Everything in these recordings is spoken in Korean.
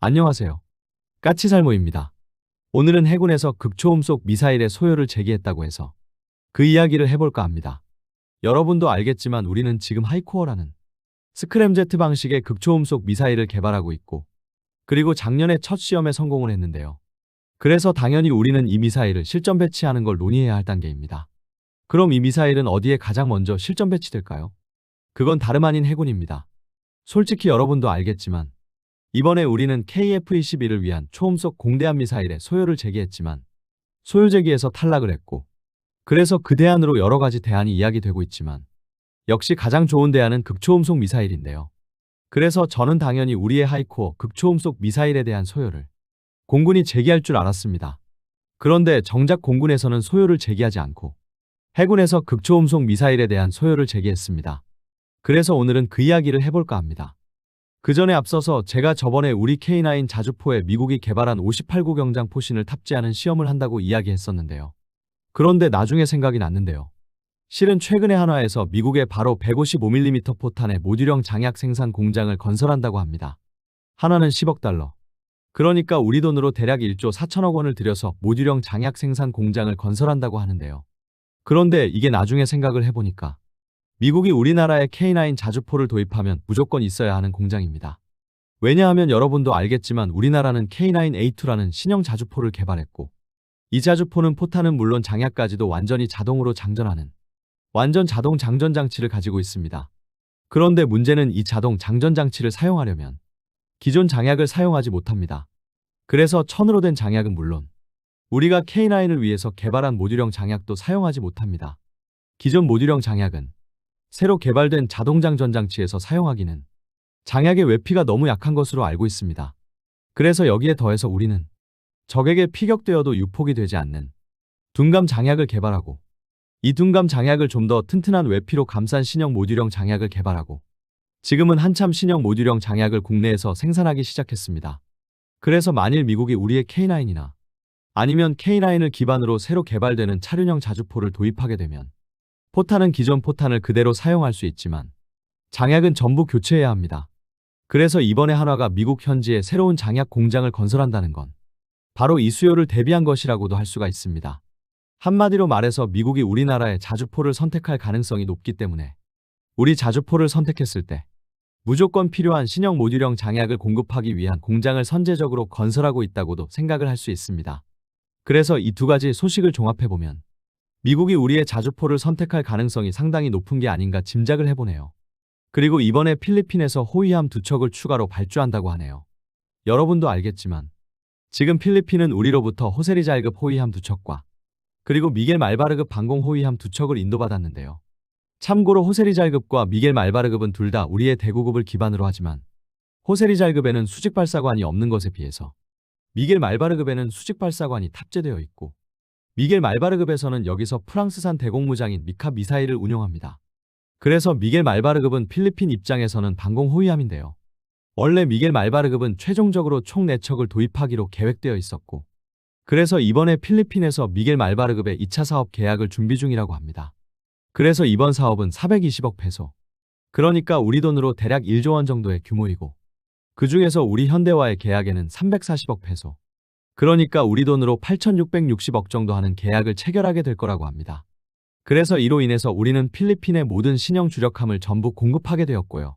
안녕하세요. 까치살모입니다. 오늘은 해군에서 극초음속 미사일의 소요를 제기했다고 해서 그 이야기를 해볼까 합니다. 여러분도 알겠지만 우리는 지금 하이코어라는 스크램제트 방식의 극초음속 미사일을 개발하고 있고, 그리고 작년에 첫 시험에 성공을 했는데요. 그래서 당연히 우리는 이 미사일을 실전 배치하는 걸 논의해야 할 단계입니다. 그럼 이 미사일은 어디에 가장 먼저 실전 배치될까요? 그건 다름 아닌 해군입니다. 솔직히 여러분도 알겠지만 이번에 우리는 KF-21을 위한 초음속 공대함 미사일의 소요를 제기했지만 소요 제기에서 탈락을 했고, 그래서 그 대안으로 여러 가지 대안이 이야기되고 있지만 역시 가장 좋은 대안은 극초음속 미사일인데요. 그래서 저는 당연히 우리의 하이코어 극초음속 미사일에 대한 소요를 공군이 제기할 줄 알았습니다. 그런데 정작 공군에서는 소요를 제기하지 않고 해군에서 극초음속 미사일에 대한 소요를 제기했습니다. 그래서 오늘은 그 이야기를 해볼까 합니다. 그 전에 앞서서 제가 저번에 우리 K9 자주포에 미국이 개발한 58구 경장 포신을 탑재하는 시험을 한다고 이야기했었는데요. 그런데 나중에 생각이 났는데요. 실은 최근에 한화에서 미국에 바로 155mm 포탄의 모듈형 장약 생산 공장을 건설한다고 합니다. 한화는 10억 달러. 그러니까 우리 돈으로 대략 1조 4천억 원을 들여서 모듈형 장약 생산 공장을 건설한다고 하는데요. 그런데 이게 나중에 생각을 해보니까 미국이 우리나라에 K9 자주포를 도입하면 무조건 있어야 하는 공장입니다. 왜냐하면 여러분도 알겠지만 우리나라는 K9A2라는 신형 자주포를 개발했고, 이 자주포는 포탄은 물론 장약까지도 완전히 자동으로 장전하는 완전 자동 장전 장치를 가지고 있습니다. 그런데 문제는 이 자동 장전 장치를 사용하려면 기존 장약을 사용하지 못합니다. 그래서 천으로 된 장약은 물론 우리가 K9을 위해서 개발한 모듈형 장약도 사용하지 못합니다. 기존 모듈형 장약은 새로 개발된 자동장전 장치에서 사용하기는 장약의 외피가 너무 약한 것으로 알고 있습니다. 그래서 여기에 더해서 우리는 적에게 피격되어도 유폭이 되지 않는 둔감 장약을 개발하고, 이 둔감 장약을 좀 더 튼튼한 외피로 감싼 신형 모듈형 장약을 개발하고, 지금은 한참 신형 모듈형 장약을 국내에서 생산하기 시작했습니다. 그래서 만일 미국이 우리의 K9이나 아니면 K9을 기반으로 새로 개발되는 차륜형 자주포를 도입하게 되면 포탄은 기존 포탄을 그대로 사용할 수 있지만 장약은 전부 교체해야 합니다. 그래서 이번에 한화가 미국 현지에 새로운 장약 공장을 건설한다는 건 바로 이 수요를 대비한 것이라고도 할 수가 있습니다. 한마디로 말해서 미국이 우리나라의 자주포를 선택할 가능성이 높기 때문에 우리 자주포를 선택했을 때 무조건 필요한 신형 모듈형 장약을 공급하기 위한 공장을 선제적으로 건설하고 있다고도 생각을 할 수 있습니다. 그래서 이 두 가지 소식을 종합해보면 미국이 우리의 자주포를 선택할 가능성이 상당히 높은 게 아닌가 짐작을 해보네요. 그리고 이번에 필리핀에서 호위함 2척을 추가로 발주한다고 하네요. 여러분도 알겠지만 지금 필리핀은 우리로부터 호세리잘급 호위함 2척과 그리고 미겔 말바르급 방공 호위함 2척을 인도받았는데요. 참고로 호세리잘급과 미겔 말바르급은 둘 다 우리의 대구급을 기반으로 하지만 호세리잘급에는 수직발사관이 없는 것에 비해서 미겔 말바르급에는 수직발사관이 탑재되어 있고, 미겔 말바르급에서는 여기서 프랑스산 대공무장인 미카 미사일을 운용합니다. 그래서 미겔 말바르급은 필리핀 입장에서는 방공 호위함인데요. 원래 미겔 말바르급은 최종적으로 총 4척을 도입하기로 계획되어 있었고, 그래서 이번에 필리핀에서 미겔 말바르급의 2차 사업 계약을 준비 중이라고 합니다. 그래서 이번 사업은 420억 페소, 그러니까 우리 돈으로 대략 1조 원 정도의 규모이고, 그 중에서 우리 현대와의 계약에는 340억 페소, 그러니까 우리 돈으로 8,660억 정도 하는 계약을 체결하게 될 거라고 합니다. 그래서 이로 인해서 우리는 필리핀의 모든 신형 주력함을 전부 공급하게 되었고요.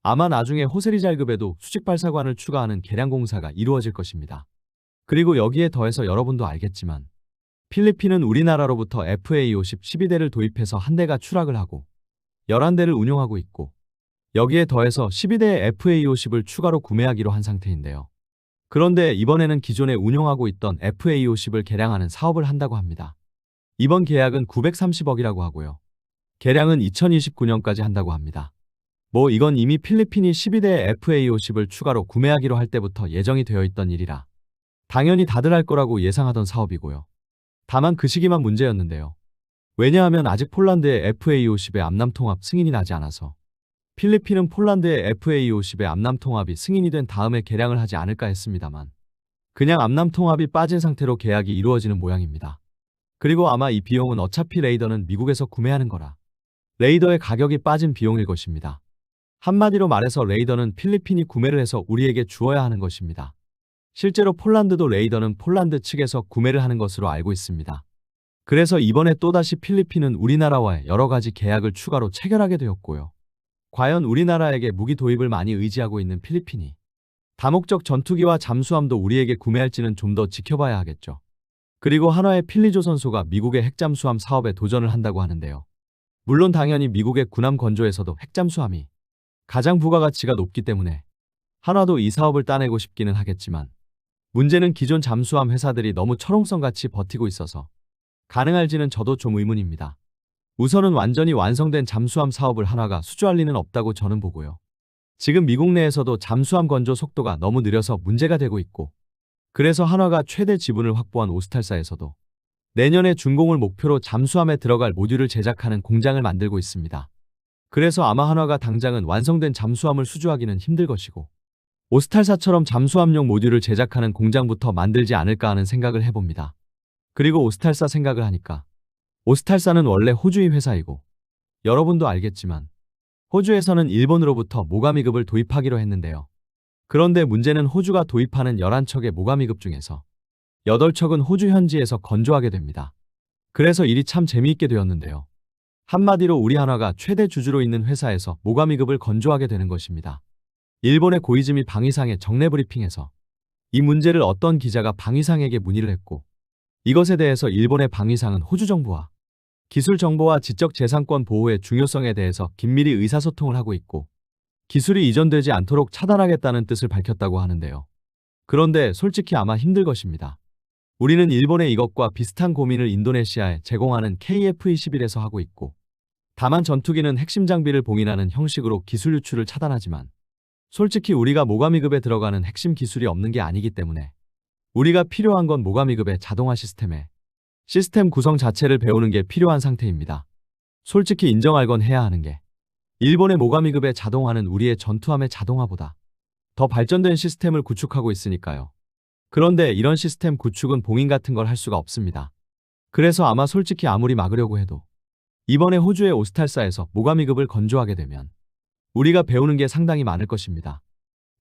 아마 나중에 호세리잘급에도 수직발사관을 추가하는 개량 공사가 이루어질 것입니다. 그리고 여기에 더해서 여러분도 알겠지만 필리핀은 우리나라로부터 FA-50 12대를 도입해서 한 대가 추락을 하고 11대를 운용하고 있고, 여기에 더해서 12대의 FA-50을 추가로 구매하기로 한 상태인데요. 그런데 이번에는 기존에 운용하고 있던 FA-50을 개량하는 사업을 한다고 합니다. 이번 계약은 930억이라고 하고요. 개량은 2029년까지 한다고 합니다. 이건 이미 필리핀이 12대의 FA-50을 추가로 구매하기로 할 때부터 예정이 되어 있던 일이라 당연히 다들 할 거라고 예상하던 사업이고요. 다만 그 시기만 문제였는데요. 왜냐하면 아직 폴란드의 FA-50의 암남통합 승인이 나지 않아서 필리핀은 폴란드의 FA-50의 암남통합이 승인이 된 다음에 개량을 하지 않을까 했습니다만 그냥 암남통합이 빠진 상태로 계약이 이루어지는 모양입니다. 그리고 아마 이 비용은 어차피 레이더는 미국에서 구매하는 거라 레이더의 가격이 빠진 비용일 것입니다. 한마디로 말해서 레이더는 필리핀이 구매를 해서 우리에게 주어야 하는 것입니다. 실제로 폴란드도 레이더는 폴란드 측에서 구매를 하는 것으로 알고 있습니다. 그래서 이번에 또다시 필리핀은 우리나라와의 여러 가지 계약을 추가로 체결하게 되었고요. 과연 우리나라에게 무기 도입을 많이 의지하고 있는 필리핀이 다목적 전투기와 잠수함도 우리에게 구매할지는 좀 더 지켜봐야 하겠죠. 그리고 한화의 필리조선소가 미국의 핵잠수함 사업에 도전을 한다고 하는데요. 물론 당연히 미국의 군함 건조에서도 핵잠수함이 가장 부가가치가 높기 때문에 한화도 이 사업을 따내고 싶기는 하겠지만 문제는 기존 잠수함 회사들이 너무 철옹성같이 버티고 있어서 가능할지는 저도 좀 의문입니다. 우선은 완전히 완성된 잠수함 사업을 한화가 수주할 리는 없다고 저는 보고요. 지금 미국 내에서도 잠수함 건조 속도가 너무 느려서 문제가 되고 있고, 그래서 한화가 최대 지분을 확보한 오스탈사에서도 내년에 준공을 목표로 잠수함에 들어갈 모듈을 제작하는 공장을 만들고 있습니다. 그래서 아마 한화가 당장은 완성된 잠수함을 수주하기는 힘들 것이고, 오스탈사처럼 잠수함용 모듈을 제작하는 공장부터 만들지 않을까 하는 생각을 해봅니다. 그리고 오스탈사 생각을 하니까 오스탈사는 원래 호주의 회사이고 여러분도 알겠지만 호주에서는 일본으로부터 모가미급을 도입하기로 했는데요. 그런데 문제는 호주가 도입하는 11척의 모가미급 중에서 8척은 호주 현지에서 건조하게 됩니다. 그래서 일이 참 재미있게 되었는데요. 한마디로 우리 한화가 최대 주주로 있는 회사에서 모가미급을 건조하게 되는 것입니다. 일본의 고이즈미 방위상의 정례 브리핑에서 이 문제를 어떤 기자가 방위상에게 문의를 했고, 이것에 대해서 일본의 방위상은 호주 정부와 기술 정보와 지적 재산권 보호의 중요성에 대해서 긴밀히 의사소통을 하고 있고 기술이 이전되지 않도록 차단하겠다는 뜻을 밝혔다고 하는데요. 그런데 솔직히 아마 힘들 것입니다. 우리는 일본의 이것과 비슷한 고민을 인도네시아에 제공하는 KF-21에서 하고 있고, 다만 전투기는 핵심 장비를 봉인하는 형식으로 기술 유출을 차단하지만 솔직히 우리가 모가미급에 들어가는 핵심 기술이 없는 게 아니기 때문에 우리가 필요한 건 모가미급의 자동화 시스템 구성 자체를 배우는 게 필요한 상태입니다. 솔직히 인정할 건 해야 하는 게 일본의 모가미급의 자동화는 우리의 전투함의 자동화보다 더 발전된 시스템을 구축하고 있으니까요. 그런데 이런 시스템 구축은 봉인 같은 걸 할 수가 없습니다. 그래서 아마 솔직히 아무리 막으려고 해도 이번에 호주의 오스탈사에서 모가미급을 건조하게 되면 우리가 배우는 게 상당히 많을 것입니다.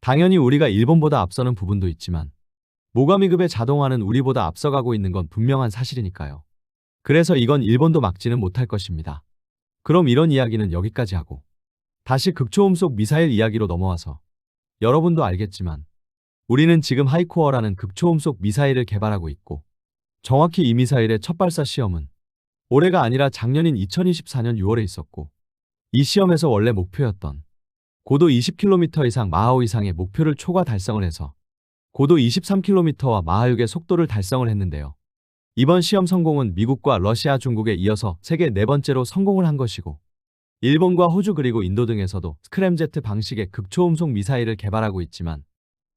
당연히 우리가 일본보다 앞서는 부분도 있지만 모가미급의 자동화는 우리보다 앞서가고 있는 건 분명한 사실이니까요. 그래서 이건 일본도 막지는 못할 것입니다. 그럼 이런 이야기는 여기까지 하고 다시 극초음속 미사일 이야기로 넘어와서 여러분도 알겠지만 우리는 지금 하이코어라는 극초음속 미사일을 개발하고 있고 정확히 이 미사일의 첫 발사 시험은 올해가 아니라 작년인 2024년 6월에 있었고 이 시험에서 원래 목표였던 고도 20km 이상 마하5 이상의 목표를 초과 달성을 해서 고도 23km와 마하6의 속도를 달성을 했는데요. 이번 시험 성공은 미국과 러시아, 중국에 이어서 세계 네 번째로 성공을 한 것이고 일본과 호주 그리고 인도 등에서도 스크램제트 방식의 극초음속 미사일을 개발하고 있지만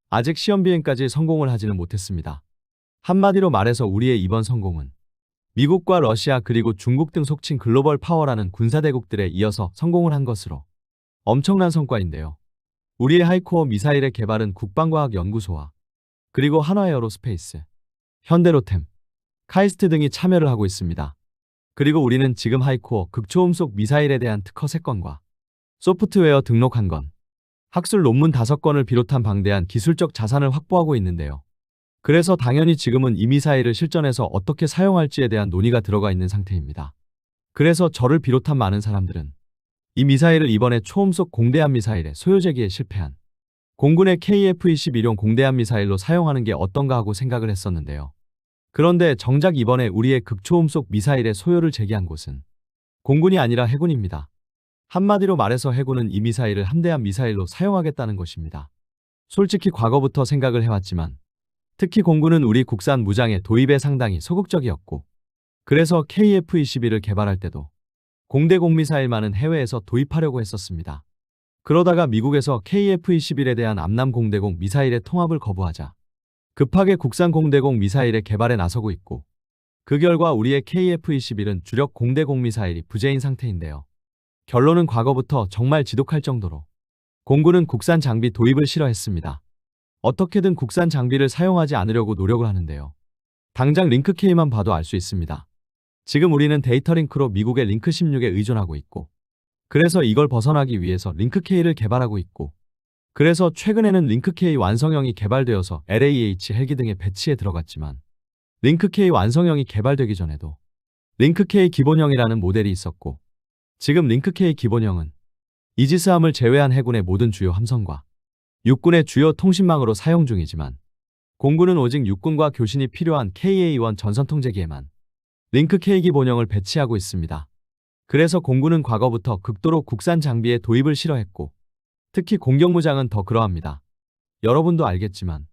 아직 시험 비행까지 성공을 하지는 못했습니다. 한마디로 말해서 우리의 이번 성공은 미국과 러시아 그리고 중국 등 속칭 글로벌 파워라는 군사대국들에 이어서 성공을 한 것으로 엄청난 성과인데요. 우리의 하이코어 미사일의 개발은 국방과학연구소와 그리고 한화에어로스페이스, 현대로템, 카이스트 등이 참여를 하고 있습니다. 그리고 우리는 지금 하이코어 극초음속 미사일에 대한 특허 3건과 소프트웨어 등록 1건, 학술 논문 5건을 비롯한 방대한 기술적 자산을 확보하고 있는데요. 그래서 당연히 지금은 이 미사일을 실전에서 어떻게 사용할지에 대한 논의가 들어가 있는 상태입니다. 그래서 저를 비롯한 많은 사람들은 이 미사일을 이번에 초음속 공대함 미사일의 소요제기에 실패한 공군의 KF-21용 공대함 미사일로 사용하는 게 어떤가 하고 생각을 했었는데요. 그런데 정작 이번에 우리의 극초음속 미사일의 소요를 제기한 곳은 공군이 아니라 해군입니다. 한마디로 말해서 해군은 이 미사일을 함대함 미사일로 사용하겠다는 것입니다. 솔직히 과거부터 생각을 해왔지만 특히 공군은 우리 국산 무장의 도입에 상당히 소극적이었고 그래서 KF-21을 개발할 때도 공대공 미사일만은 해외에서 도입하려고 했었습니다. 그러다가 미국에서 KF-21에 대한 암남 공대공 미사일의 통합을 거부하자 급하게 국산 공대공 미사일의 개발에 나서고 있고 그 결과 우리의 KF-21은 주력 공대공 미사일이 부재인 상태인데요. 결론은 과거부터 정말 지독할 정도로 공군은 국산 장비 도입을 싫어했습니다. 어떻게든 국산 장비를 사용하지 않으려고 노력을 하는데요. 당장 링크-K만 봐도 알 수 있습니다. 지금 우리는 데이터 링크로 미국의 링크-16에 의존하고 있고 그래서 이걸 벗어나기 위해서 링크-K를 개발하고 있고 그래서 최근에는 링크-K 완성형이 개발되어서 LAH 헬기 등의 배치에 들어갔지만 링크-K 완성형이 개발되기 전에도 링크-K 기본형이라는 모델이 있었고 지금 링크-K 기본형은 이지스함을 제외한 해군의 모든 주요 함선과 육군의 주요 통신망으로 사용 중이지만 공군은 오직 육군과 교신이 필요한 KA-1 전선통제기에만 링크-K 기본형을 배치하고 있습니다. 그래서 공군은 과거부터 극도로 국산 장비의 도입을 싫어했고 특히 공격무장은 더 그러합니다. 여러분도 알겠지만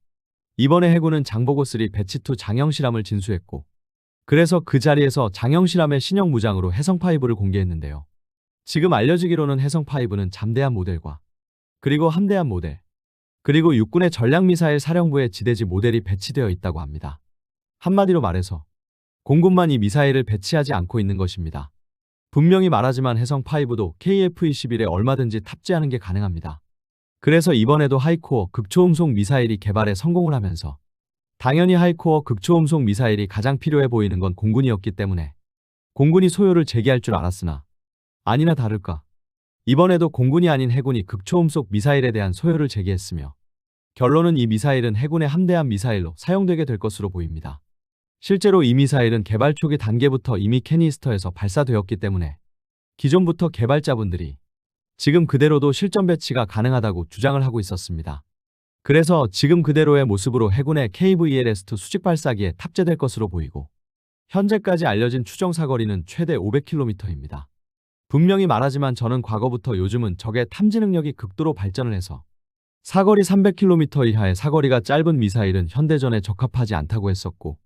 이번에 해군은 장보고3 배치2 장형실함을 진수했고 그래서 그 자리에서 장형실함의 신형 무장으로 해성5를 공개했는데요. 지금 알려지기로는 해성5는 잠대함 모델과 그리고 함대함 모델 그리고 육군의 전략미사일 사령부의 지대지 모델이 배치되어 있다고 합니다. 한마디로 말해서 공군만 이 미사일을 배치하지 않고 있는 것입니다. 분명히 말하지만 해성5도 KF-21에 얼마든지 탑재하는 게 가능합니다. 그래서 이번에도 하이코어 극초음속 미사일이 개발에 성공을 하면서 당연히 하이코어 극초음속 미사일이 가장 필요해 보이는 건 공군이었기 때문에 공군이 소요를 제기할 줄 알았으나 아니나 다를까 이번에도 공군이 아닌 해군이 극초음속 미사일에 대한 소요를 제기했으며 결론은 이 미사일은 해군의 함대함 미사일로 사용되게 될 것으로 보입니다. 실제로 이 미사일은 개발 초기 단계부터 이미 캐니스터에서 발사되었기 때문에 기존부터 개발자분들이 지금 그대로도 실전 배치가 가능하다고 주장을 하고 있었습니다. 그래서 지금 그대로의 모습으로 해군의 KVLS-2 수직 발사기에 탑재될 것으로 보이고 현재까지 알려진 추정 사거리는 최대 500km입니다. 분명히 말하지만 저는 과거부터 요즘은 적의 탐지 능력이 극도로 발전을 해서 사거리 300km 이하의 사거리가 짧은 미사일은 현대전에 적합하지 않다고 했었고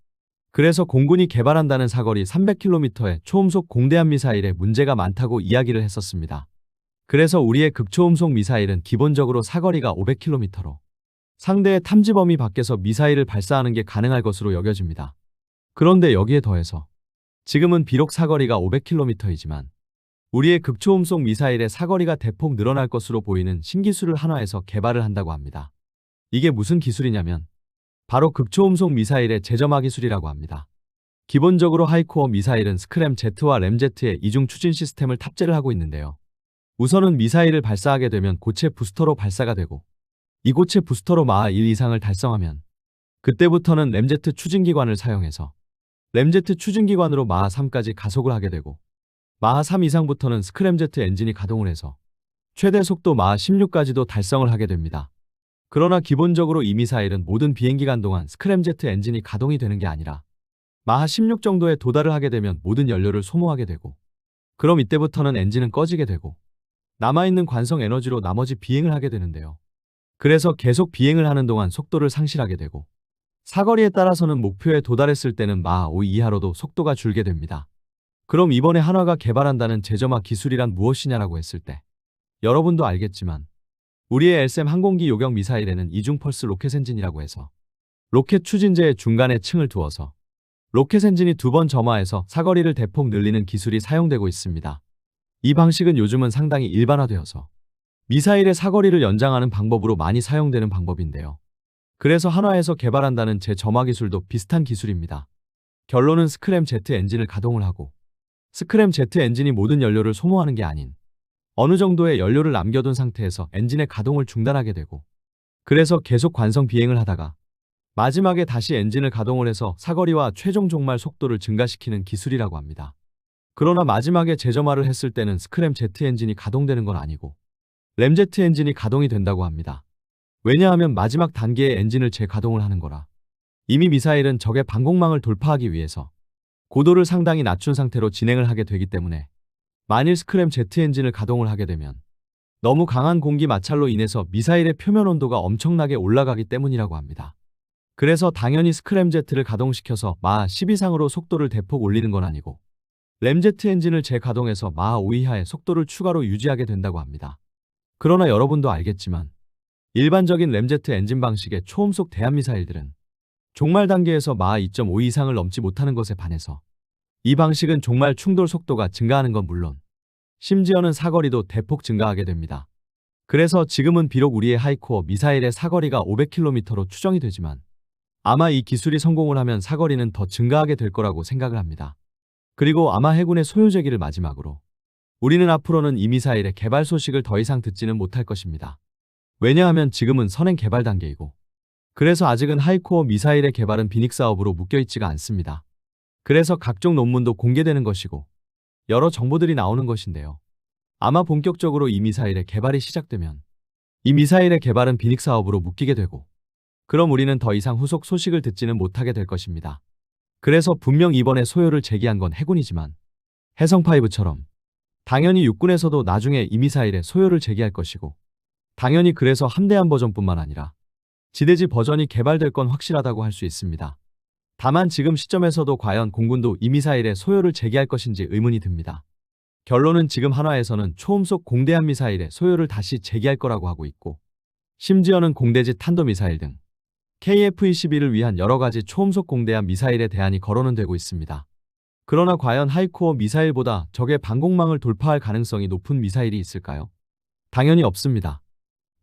그래서 공군이 개발한다는 사거리 300km의 초음속 공대함 미사일에 문제가 많다고 이야기를 했었습니다. 그래서 우리의 극초음속 미사일은 기본적으로 사거리가 500km로 상대의 탐지 범위 밖에서 미사일을 발사하는 게 가능할 것으로 여겨집니다. 그런데 여기에 더해서 지금은 비록 사거리가 500km이지만 우리의 극초음속 미사일의 사거리가 대폭 늘어날 것으로 보이는 신기술을 한화해서 개발을 한다고 합니다. 이게 무슨 기술이냐면 바로 극초음속 미사일의 재점화 기술이라고 합니다. 기본적으로 하이코어 미사일은 스크램-Z와 램-Z의 이중 추진 시스템을 탑재를 하고 있는데요. 우선은 미사일을 발사하게 되면 고체 부스터로 발사가 되고 이 고체 부스터로 마하 1 이상을 달성하면 그때부터는 램-Z 추진기관을 사용해서 램-Z 추진기관으로 마하 3까지 가속을 하게 되고 마하 3 이상부터는 스크램-Z 엔진이 가동을 해서 최대 속도 마하 16까지도 달성을 하게 됩니다. 그러나 기본적으로 이 미사일은 모든 비행기간 동안 스크램-Z 엔진이 가동이 되는 게 아니라 마하 16 정도에 도달을 하게 되면 모든 연료를 소모하게 되고 그럼 이때부터는 엔진은 꺼지게 되고 남아있는 관성 에너지로 나머지 비행을 하게 되는데요. 그래서 계속 비행을 하는 동안 속도를 상실하게 되고 사거리에 따라서는 목표에 도달했을 때는 마하 5 이하로도 속도가 줄게 됩니다. 그럼 이번에 한화가 개발한다는 재점화 기술이란 무엇이냐라고 했을 때 여러분도 알겠지만 우리의 LSM 항공기 요격 미사일에는 이중 펄스 로켓 엔진이라고 해서 로켓 추진제의 중간에 층을 두어서 로켓 엔진이 2번 점화해서 사거리를 대폭 늘리는 기술이 사용되고 있습니다. 이 방식은 요즘은 상당히 일반화되어서 미사일의 사거리를 연장하는 방법으로 많이 사용되는 방법인데요. 그래서 한화에서 개발한다는 재점화 기술도 비슷한 기술입니다. 결론은 스크램-Z 엔진을 가동을 하고 스크램-Z 엔진이 모든 연료를 소모하는 게 아닌 어느 정도의 연료를 남겨둔 상태에서 엔진의 가동을 중단하게 되고 그래서 계속 관성 비행을 하다가 마지막에 다시 엔진을 가동을 해서 사거리와 최종 종말 속도를 증가시키는 기술이라고 합니다. 그러나 마지막에 재점화를 했을 때는 스크램-Z 엔진이 가동되는 건 아니고 램-Z 엔진이 가동이 된다고 합니다. 왜냐하면 마지막 단계의 엔진을 재가동을 하는 거라. 이미 미사일은 적의 방공망을 돌파하기 위해서 고도를 상당히 낮춘 상태로 진행을 하게 되기 때문에 만일 스크램-Z 엔진을 가동을 하게 되면 너무 강한 공기 마찰로 인해서 미사일의 표면 온도가 엄청나게 올라가기 때문이라고 합니다. 그래서 당연히 스크램-Z를 가동시켜서 마하 10 이상으로 속도를 대폭 올리는 건 아니고 램-Z 엔진을 재가동해서 마하 5 이하의 속도를 추가로 유지하게 된다고 합니다. 그러나 여러분도 알겠지만 일반적인 램-Z 엔진 방식의 초음속 대함미사일들은 종말 단계에서 마하 2.5 이상을 넘지 못하는 것에 반해서 이 방식은 종말 충돌 속도가 증가하는 건 물론 심지어는 사거리도 대폭 증가하게 됩니다. 그래서 지금은 비록 우리의 하이코어 미사일의 사거리가 500km로 추정이 되지만 아마 이 기술이 성공을 하면 사거리는 더 증가하게 될 거라고 생각을 합니다. 그리고 아마 해군의 소요제기를 마지막으로 우리는 앞으로는 이 미사일의 개발 소식을 더 이상 듣지는 못할 것입니다. 왜냐하면 지금은 선행 개발 단계이고, 그래서 아직은 하이코어 미사일의 개발은 비닉 사업으로 묶여있지가 않습니다. 그래서 각종 논문도 공개되는 것이고, 여러 정보들이 나오는 것인데요. 아마 본격적으로 이 미사일의 개발이 시작되면 이 미사일의 개발은 비닉 사업으로 묶이게 되고, 그럼 우리는 더 이상 후속 소식을 듣지는 못하게 될 것입니다. 그래서 분명 이번에 소요를 제기한 건 해군이지만 해성5처럼 당연히 육군에서도 나중에 이 미사일의 소요를 제기할 것이고, 당연히 그래서 함대한 버전뿐만 아니라 지대지 버전이 개발될 건 확실하다고 할 수 있습니다. 다만 지금 시점에서도 과연 공군도 이 미사일의 소요를 제기할 것인지 의문이 듭니다. 결론은 지금 한화에서는 초음속 공대함 미사일의 소요를 다시 제기할 거라고 하고 있고, 심지어는 공대지 탄도미사일 등 KF-21을 위한 여러 가지 초음속 공대함 미사일에 대안이 거론은 되고 있습니다. 그러나 과연 하이코어 미사일보다 적의 방공망을 돌파할 가능성이 높은 미사일이 있을까요? 당연히 없습니다.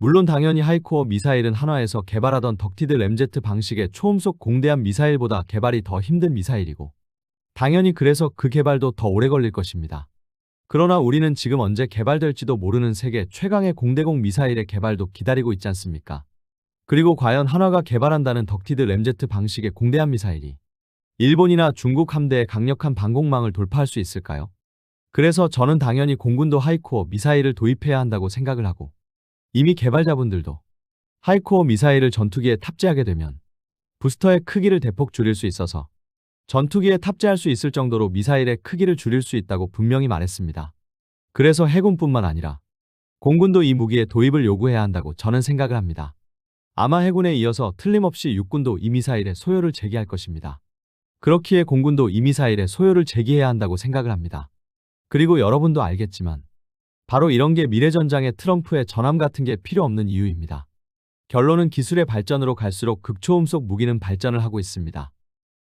물론 당연히 하이코어 미사일은 한화에서 개발하던 덕티드 램제트 방식의 초음속 공대함 미사일보다 개발이 더 힘든 미사일이고, 당연히 그래서 그 개발도 더 오래 걸릴 것입니다. 그러나 우리는 지금 언제 개발될지도 모르는 세계 최강의 공대공 미사일의 개발도 기다리고 있지 않습니까? 그리고 과연 한화가 개발한다는 덕티드 램제트 방식의 공대함 미사일이 일본이나 중국 함대의 강력한 방공망을 돌파할 수 있을까요? 그래서 저는 당연히 공군도 하이코어 미사일을 도입해야 한다고 생각을 하고, 이미 개발자분들도 하이코어 미사일을 전투기에 탑재하게 되면 부스터의 크기를 대폭 줄일 수 있어서 전투기에 탑재할 수 있을 정도로 미사일의 크기를 줄일 수 있다고 분명히 말했습니다. 그래서 해군뿐만 아니라 공군도 이 무기의 도입을 요구해야 한다고 저는 생각을 합니다. 아마 해군에 이어서 틀림없이 육군도 이 미사일의 소요를 제기할 것입니다. 그렇기에 공군도 이 미사일의 소요를 제기해야 한다고 생각을 합니다. 그리고 여러분도 알겠지만 바로 이런 게 미래전장에 트럼프의 전함 같은 게 필요 없는 이유입니다. 결론은 기술의 발전으로 갈수록 극초음속 무기는 발전을 하고 있습니다.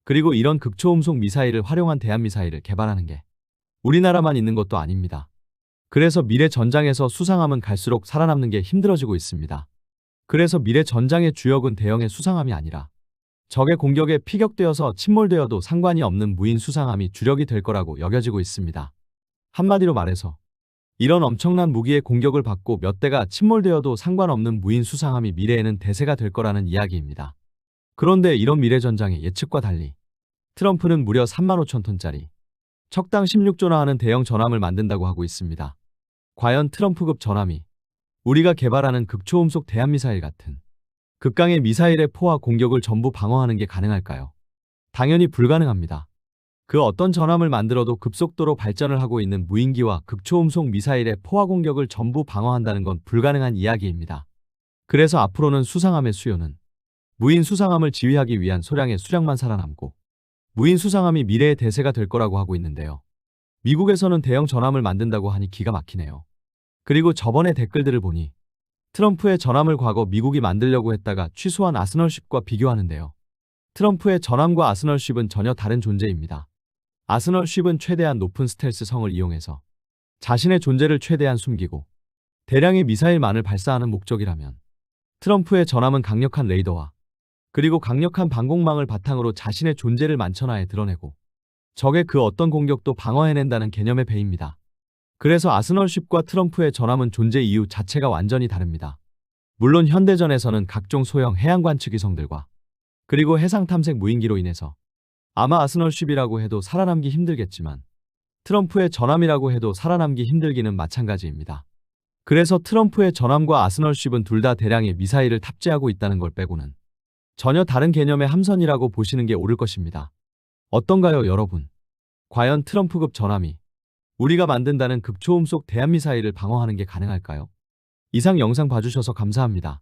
그리고 이런 극초음속 미사일을 활용한 대한미사일을 개발하는 게 우리나라만 있는 것도 아닙니다. 그래서 미래 전장에서 수상함은 갈수록 살아남는 게 힘들어지고 있습니다. 그래서 미래 전장의 주역은 대형의 수상함이 아니라 적의 공격에 피격되어서 침몰되어도 상관이 없는 무인 수상함이 주력이 될 거라고 여겨지고 있습니다. 한마디로 말해서 이런 엄청난 무기의 공격을 받고 몇 대가 침몰되어도 상관없는 무인 수상함이 미래에는 대세가 될 거라는 이야기입니다. 그런데 이런 미래 전장의 예측과 달리 트럼프는 무려 35,000톤짜리 척당 16조나 하는 대형 전함을 만든다고 하고 있습니다. 과연 트럼프급 전함이 우리가 개발하는 극초음속 대한미사일 같은 극강의 미사일의 포화 공격을 전부 방어하는 게 가능할까요? 당연히 불가능합니다. 그 어떤 전함을 만들어도 급속도로 발전을 하고 있는 무인기와 극초음속 미사일의 포화 공격을 전부 방어한다는 건 불가능한 이야기입니다. 그래서 앞으로는 수상함의 수요는 무인 수상함을 지휘하기 위한 소량의 수량만 살아남고, 무인 수상함이 미래의 대세가 될 거라고 하고 있는데요. 미국에서는 대형 전함을 만든다고 하니 기가 막히네요. 그리고 저번에 댓글들을 보니 트럼프의 전함을 과거 미국이 만들려고 했다가 취소한 아스널쉽과 비교하는데요. 트럼프의 전함과 아스널쉽은 전혀 다른 존재입니다. 아스널쉽은 최대한 높은 스텔스 성을 이용해서 자신의 존재를 최대한 숨기고 대량의 미사일만을 발사하는 목적이라면, 트럼프의 전함은 강력한 레이더와 그리고 강력한 방공망을 바탕으로 자신의 존재를 만천하에 드러내고 적의 그 어떤 공격도 방어해낸다는 개념의 배입니다. 그래서 아스널쉽과 트럼프의 전함은 존재 이유 자체가 완전히 다릅니다. 물론 현대전에서는 각종 소형 해양 관측 위성들과 그리고 해상 탐색 무인기로 인해서 아마 아스널쉽이라고 해도 살아남기 힘들겠지만 트럼프의 전함이라고 해도 살아남기 힘들기는 마찬가지입니다. 그래서 트럼프의 전함과 아스널쉽은 둘 다 대량의 미사일을 탑재하고 있다는 걸 빼고는 전혀 다른 개념의 함선이라고 보시는 게 옳을 것입니다. 어떤가요, 여러분? 과연 트럼프급 전함이 우리가 만든다는 극초음속 대한미사일을 방어하는 게 가능할까요? 이상 영상 봐주셔서 감사합니다.